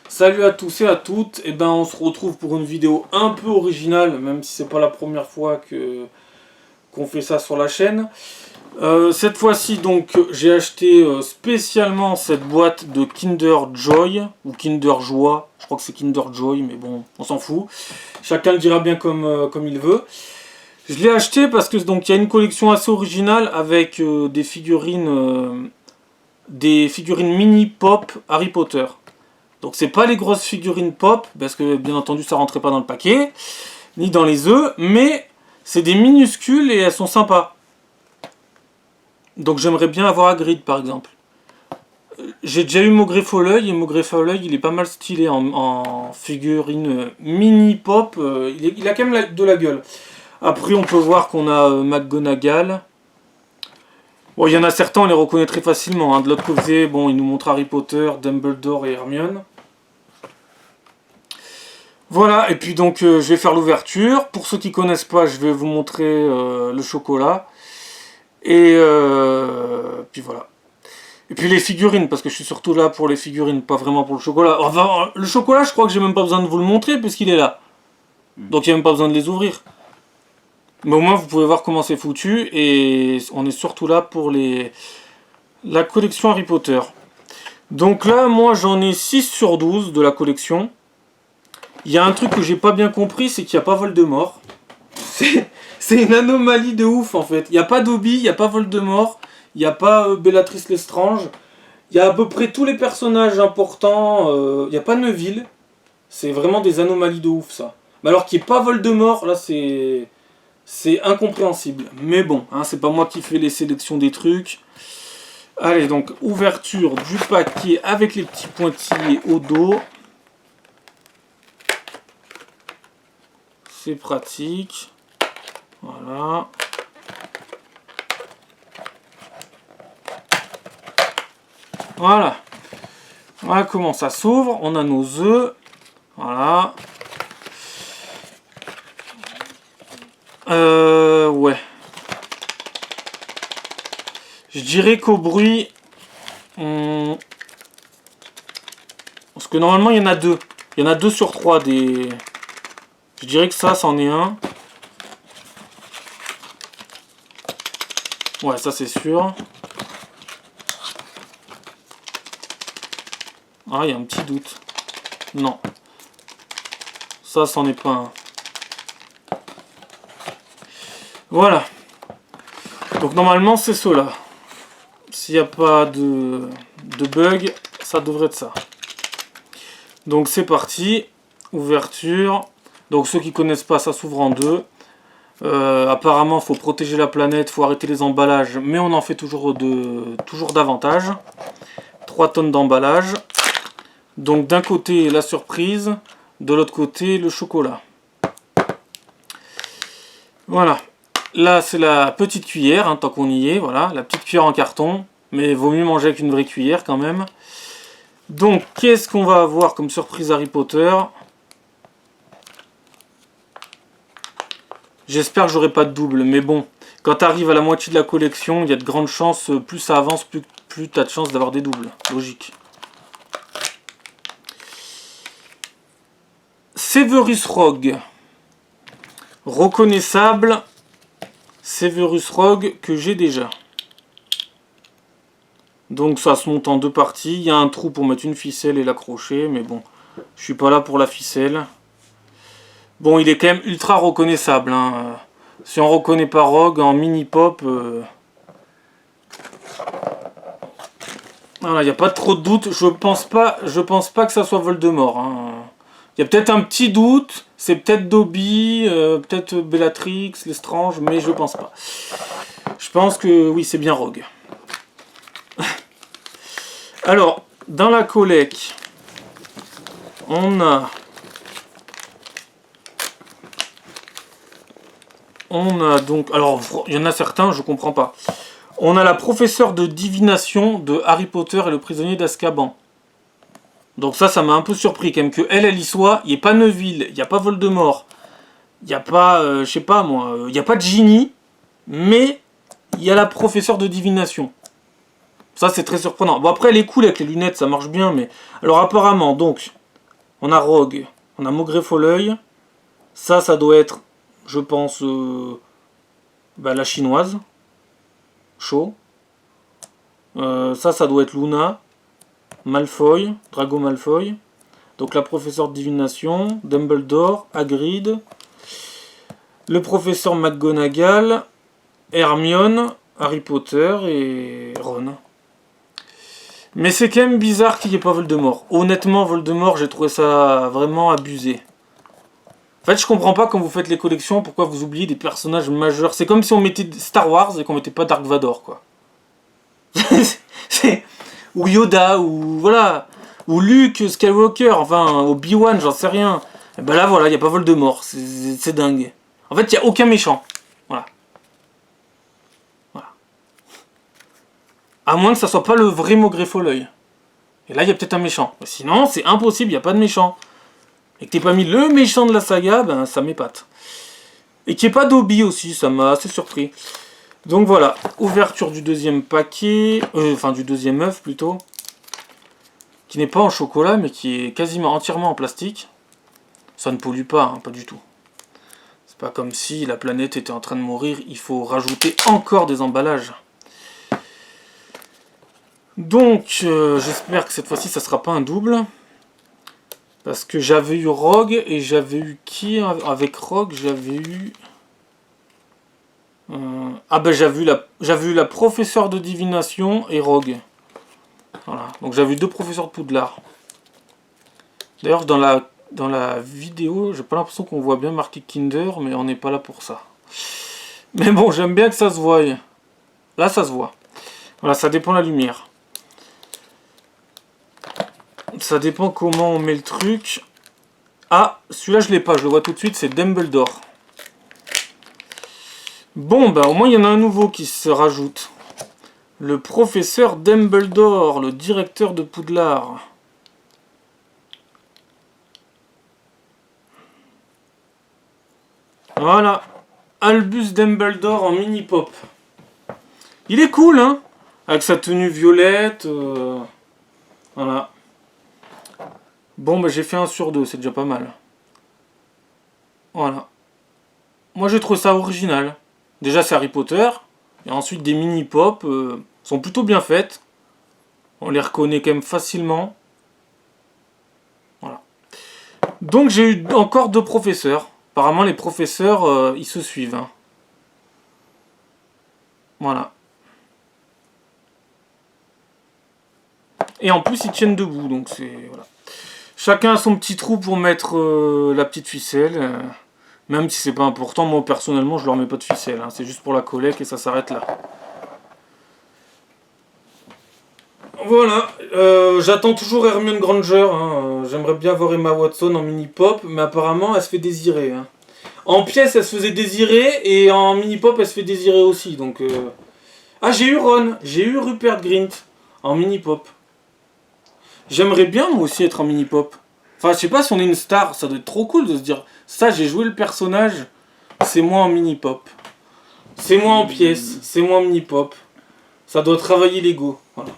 Salut à tous et à toutes, et ben on se retrouve pour une vidéo un peu originale, même si c'est pas la première fois qu'on fait ça sur la chaîne. Cette fois-ci donc j'ai acheté spécialement cette boîte de Kinder Joy, ou Kinder Joie, je crois que c'est Kinder Joy, mais bon, on s'en fout. Chacun le dira bien comme il veut. Je l'ai acheté parce que donc il y a une collection assez originale avec des figurines mini pop Harry Potter. Donc c'est pas les grosses figurines pop, parce que bien entendu ça rentrait pas dans le paquet, ni dans les œufs, mais c'est des minuscules et elles sont sympas. Donc j'aimerais bien avoir Hagrid par exemple. J'ai déjà eu Maugrey Folleuil, et Maugrey Folleuil il est pas mal stylé en figurine mini pop, il a quand même de la gueule. Après on peut voir qu'on a McGonagall. Bon, il y en a certains, on les reconnaît très facilement. Hein. De l'autre côté, bon, il nous montre Harry Potter, Dumbledore et Hermione. Voilà, et puis donc je vais faire l'ouverture. Pour ceux qui connaissent pas, je vais vous montrer le chocolat. Et puis voilà. Et puis les figurines, parce que je suis surtout là pour les figurines, pas vraiment pour le chocolat. Enfin, le chocolat, je crois que j'ai même pas besoin de vous le montrer, puisqu'il est là. Donc il n'y a même pas besoin de les ouvrir. Mais au moins vous pouvez voir comment c'est foutu, et on est surtout là pour la collection Harry Potter. Donc là, moi j'en ai 6 sur 12 de la collection. Il y a un truc que j'ai pas bien compris, c'est qu'il n'y a pas Voldemort. C'est une anomalie de ouf en fait. Il n'y a pas Dobby, il n'y a pas Voldemort, il n'y a pas Bellatrix Lestrange. Il y a à peu près tous les personnages importants. Il n'y a pas Neville. C'est vraiment des anomalies de ouf ça. Mais alors qu'il n'y ait pas Voldemort, là c'est incompréhensible. Mais bon, hein, c'est pas moi qui fais les sélections des trucs. Allez, donc ouverture du paquet avec les petits pointillés au dos. C'est pratique. Voilà. Voilà. Voilà comment ça s'ouvre. On a nos œufs. Voilà. Ouais. Je dirais qu'au bruit... Parce que normalement, il y en a deux. Il y en a 2 sur 3 des... Je dirais que ça, c'en est un. Ouais, ça c'est sûr. Ah, il y a un petit doute. Non. Ça, c'en est pas un. Voilà. Donc normalement, c'est cela. S'il n'y a pas de bug, ça devrait être ça. Donc c'est parti. Ouverture. Donc ceux qui connaissent pas, ça s'ouvre en deux. Apparemment, il faut protéger la planète, il faut arrêter les emballages, mais on en fait toujours davantage. 3 tonnes d'emballage. Donc d'un côté la surprise, de l'autre côté le chocolat. Voilà. Là c'est la petite cuillère, hein, tant qu'on y est, voilà, la petite cuillère en carton. Mais vaut mieux manger avec une vraie cuillère quand même. Donc qu'est-ce qu'on va avoir comme surprise Harry Potter ? J'espère que j'aurai pas de double, mais bon, quand tu arrives à la moitié de la collection, il y a de grandes chances, plus ça avance, plus tu as de chances d'avoir des doubles. Logique. Severus Rogue. Reconnaissable. Severus Rogue que j'ai déjà. Donc ça se monte en 2 parties. Il y a un trou pour mettre une ficelle et l'accrocher, mais bon, je suis pas là pour la ficelle. Bon, il est quand même ultra reconnaissable. Hein. Si on reconnaît pas Rogue en mini pop, voilà, il n'y a pas trop de doute. Je pense pas que ça soit Voldemort. Hein. Il y a peut-être un petit doute. C'est peut-être Dobby, peut-être Bellatrix, Lestrange, mais je pense pas. Je pense que oui, c'est bien Rogue. Alors, dans la collecte, on a donc... Alors, il y en a certains, je comprends pas. On a la professeure de divination de Harry Potter et le prisonnier d'Azkaban. Donc ça m'a un peu surpris quand même que elle y soit. Il n'y a pas Neville, il n'y a pas Voldemort. Il n'y a pas, je sais pas moi, il n'y a pas de Ginny. Mais il y a la professeure de divination. Ça c'est très surprenant. Bon après elle est cool avec les lunettes, ça marche bien. Mais alors apparemment donc, On a Rogue. On a Maugré Folleuil. Ça doit être, je pense, la chinoise. Chaud. Ça doit être Luna. Malfoy. Drago Malfoy. Donc la professeure de divination. Dumbledore. Hagrid. Le professeur McGonagall. Hermione. Harry Potter et Ron. Mais c'est quand même bizarre qu'il n'y ait pas Voldemort. Honnêtement, Voldemort, j'ai trouvé ça vraiment abusé. En fait, je comprends pas quand vous faites les collections, pourquoi vous oubliez des personnages majeurs. C'est comme si on mettait Star Wars et qu'on mettait pas Dark Vador, quoi. Ou Yoda, ou voilà. Ou Luke Skywalker, enfin, Obi-Wan, j'en sais rien. Et ben là, voilà, il n'y a pas Voldemort. C'est dingue. En fait, il n'y a aucun méchant. Voilà. À moins que ça soit pas le vrai Maugré Folleuil. Et là, il y a peut-être un méchant. Mais sinon, c'est impossible, il n'y a pas de méchant. Et que t'aies pas mis le méchant de la saga, ben ça m'épate. Et qu'il n'y ait pas Dobby aussi, ça m'a assez surpris. Donc voilà, ouverture du deuxième paquet, enfin du deuxième œuf plutôt. Qui n'est pas en chocolat, mais qui est quasiment entièrement en plastique. Ça ne pollue pas, hein, pas du tout. C'est pas comme si la planète était en train de mourir, il faut rajouter encore des emballages. Donc, j'espère que cette fois-ci, ça sera pas un double. Parce que j'avais eu Rogue et j'avais eu qui avec Rogue? J'avais eu... j'avais eu la professeure de divination et Rogue. Voilà. Donc j'avais eu 2 professeurs de Poudlard. D'ailleurs, dans la vidéo, j'ai pas l'impression qu'on voit bien marqué Kinder, mais on n'est pas là pour ça. Mais bon, j'aime bien que ça se voie. Là, ça se voit. Voilà, ça dépend de la lumière. Ça dépend comment on met le truc. Ah, celui-là je l'ai pas, je le vois tout de suite, c'est Dumbledore. Bon, bah au moins il y en a un nouveau qui se rajoute. Le professeur Dumbledore, le directeur de Poudlard. Voilà. Albus Dumbledore en mini-pop. Il est cool, hein? Avec sa tenue violette. Voilà. Bon, bah j'ai fait 1 sur 2, c'est déjà pas mal. Voilà. Moi, je trouve ça original. Déjà, c'est Harry Potter. Et ensuite, des mini-pop sont plutôt bien faites. On les reconnaît quand même facilement. Voilà. Donc, j'ai eu encore 2 professeurs. Apparemment, les professeurs, ils se suivent. Hein. Voilà. Et en plus, ils tiennent debout. Donc, c'est... Voilà. Chacun a son petit trou pour mettre la petite ficelle. Même si c'est pas important, moi personnellement je leur mets pas de ficelle. Hein. C'est juste pour la collecte et ça s'arrête là. Voilà. J'attends toujours Hermione Granger. Hein. J'aimerais bien voir Emma Watson en mini-pop. Mais apparemment elle se fait désirer. Hein. En pièce elle se faisait désirer. Et en mini-pop elle se fait désirer aussi. Donc, ah, j'ai eu Ron. J'ai eu Rupert Grint en mini-pop. J'aimerais bien moi aussi être en mini-pop. Enfin, je sais pas si on est une star, ça doit être trop cool de se dire ça, j'ai joué le personnage, c'est moi en mini-pop. C'est moi en pièce, c'est moi en mini-pop. Ça doit travailler l'ego. Voilà.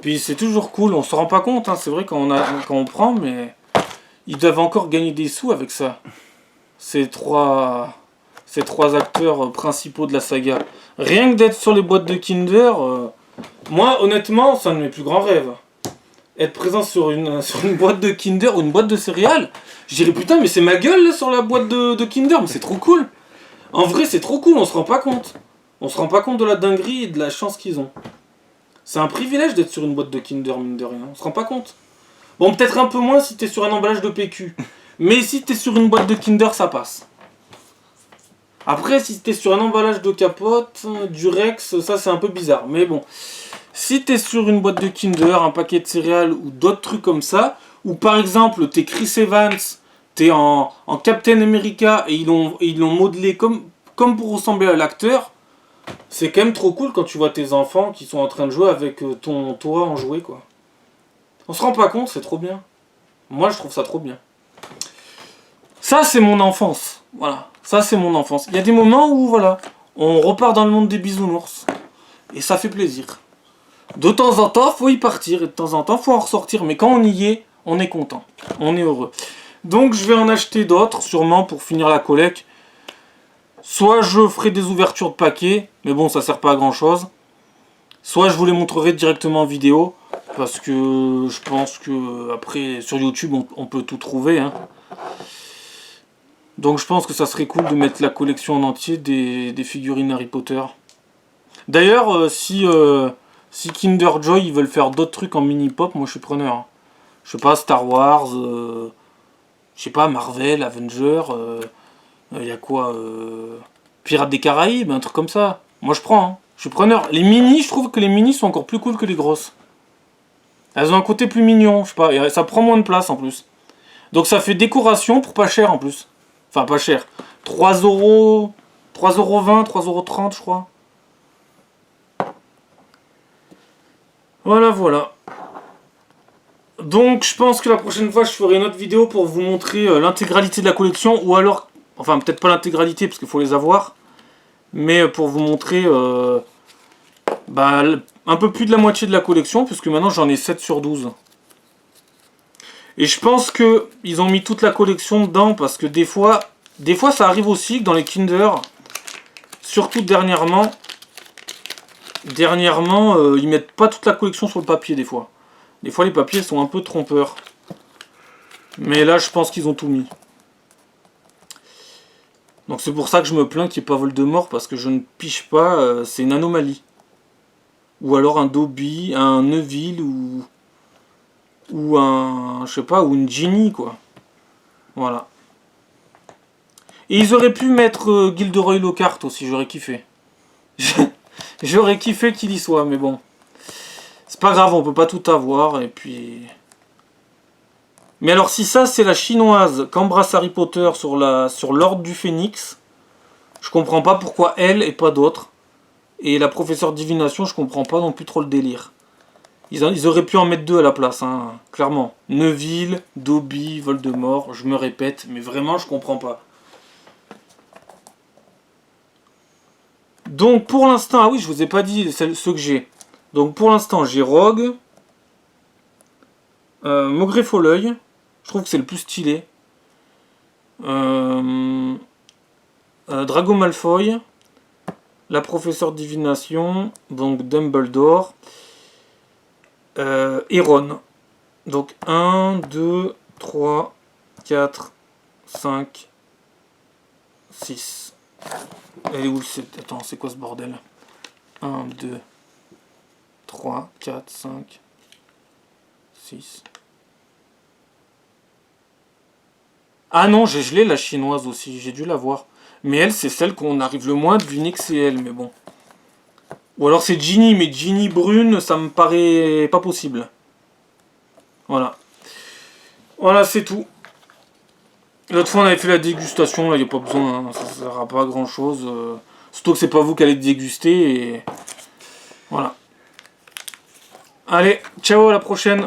Puis c'est toujours cool, on se rend pas compte, hein, c'est vrai quand on prend, mais ils doivent encore gagner des sous avec ça. Ces trois acteurs principaux de la saga. Rien que d'être sur les boîtes de Kinder, moi honnêtement, c'est un de mes plus grands rêves. Être présent sur une boîte de Kinder ou une boîte de céréales, je dirais putain mais c'est ma gueule là, sur la boîte de Kinder, mais c'est trop cool. En vrai c'est trop cool, on se rend pas compte. On se rend pas compte de la dinguerie et de la chance qu'ils ont. C'est un privilège d'être sur une boîte de Kinder, mine de rien, on se rend pas compte. Bon, peut-être un peu moins si t'es sur un emballage de PQ. Mais si t'es sur une boîte de Kinder, ça passe. Après, si t'es sur un emballage de capote, du Rex, ça c'est un peu bizarre. Mais bon, si t'es sur une boîte de Kinder, un paquet de céréales ou d'autres trucs comme ça, ou par exemple t'es Chris Evans, t'es en Captain America et ils l'ont modelé comme pour ressembler à l'acteur, c'est quand même trop cool quand tu vois tes enfants qui sont en train de jouer avec toi en jouet, quoi. On se rend pas compte, c'est trop bien. Moi je trouve ça trop bien. Ça c'est mon enfance, voilà. Ça c'est mon enfance. Il y a des moments où voilà, on repart dans le monde des bisounours. Et ça fait plaisir. De temps en temps, faut y partir. Et de temps en temps, faut en ressortir. Mais quand on y est, On est content. On est heureux. Donc je vais en acheter d'autres, sûrement, pour finir la collecte. Soit je ferai des ouvertures de paquets, mais bon, ça sert pas à grand chose. Soit je vous les montrerai directement en vidéo, parce que je pense que après sur YouTube on peut tout trouver. Hein. Donc je pense que ça serait cool de mettre la collection en entier des figurines Harry Potter. D'ailleurs, si Kinder Joy ils veulent faire d'autres trucs en mini pop, moi je suis preneur. Hein. Je sais pas, Star Wars, je sais pas, Marvel, Avenger, y a quoi Pirates des Caraïbes, un truc comme ça. Moi je prends, hein. Je suis preneur. Les mini, je trouve que les mini sont encore plus cool que les grosses. Elles ont un côté plus mignon, je sais pas, et ça prend moins de place en plus. Donc ça fait décoration pour pas cher en plus. Enfin pas cher. 3 euros, 3,20 €, 3,30 € je crois. Voilà, voilà. Donc je pense que la prochaine fois je ferai une autre vidéo pour vous montrer l'intégralité de la collection. Ou alors, enfin peut-être pas l'intégralité parce qu'il faut les avoir. Mais pour vous montrer un peu plus de la moitié de la collection. Puisque maintenant j'en ai 7 sur 12. Et je pense que ils ont mis toute la collection dedans. Parce que des fois ça arrive aussi que dans les Kinder. Surtout dernièrement, ils mettent pas toute la collection sur le papier des fois. Des fois les papiers sont un peu trompeurs. Mais là je pense qu'ils ont tout mis. Donc c'est pour ça que je me plains qu'il n'y ait pas Voldemort, parce que je ne piche pas, c'est une anomalie. Ou alors un Dobby, un Neville, ou un, je sais pas, ou une Ginny quoi. Voilà. Et ils auraient pu mettre Gilderoy Lockhart aussi, j'aurais kiffé. J'aurais kiffé qu'il y soit, mais bon. C'est pas grave, on peut pas tout avoir, et puis... Mais alors si ça c'est la chinoise qu'embrasse Harry Potter sur l'ordre du Phénix, je comprends pas pourquoi elle et pas d'autres. Et la professeure Divination, je comprends pas non plus trop le délire. Ils auraient pu en mettre 2 à la place, hein, clairement. Neville, Dobby, Voldemort, je me répète, mais vraiment je comprends pas. Donc pour l'instant, ah oui je vous ai pas dit ceux que j'ai. Donc pour l'instant j'ai Rogue, Maugré Folleuil, je trouve que c'est le plus stylé. Drago Malfoy, la professeure Divination, donc Dumbledore, et Ron. Donc 1, 2, 3, 4, 5, 6. Elle est où c'est... Attends, c'est quoi ce bordel? 1, 2, 3, 4, 5, 6. Ah non, j'ai gelé la chinoise aussi, j'ai dû la voir. Mais elle, c'est celle qu'on arrive le moins à deviner que c'est elle, mais bon. Ou alors c'est Ginny, mais Ginny brune, ça me paraît pas possible. Voilà. Voilà, c'est tout. L'autre fois, on avait fait la dégustation, là, il n'y a pas besoin, hein, ça ne sert à pas grand chose. Surtout que c'est pas vous qui allez déguster, et... Voilà. Allez, ciao, à la prochaine.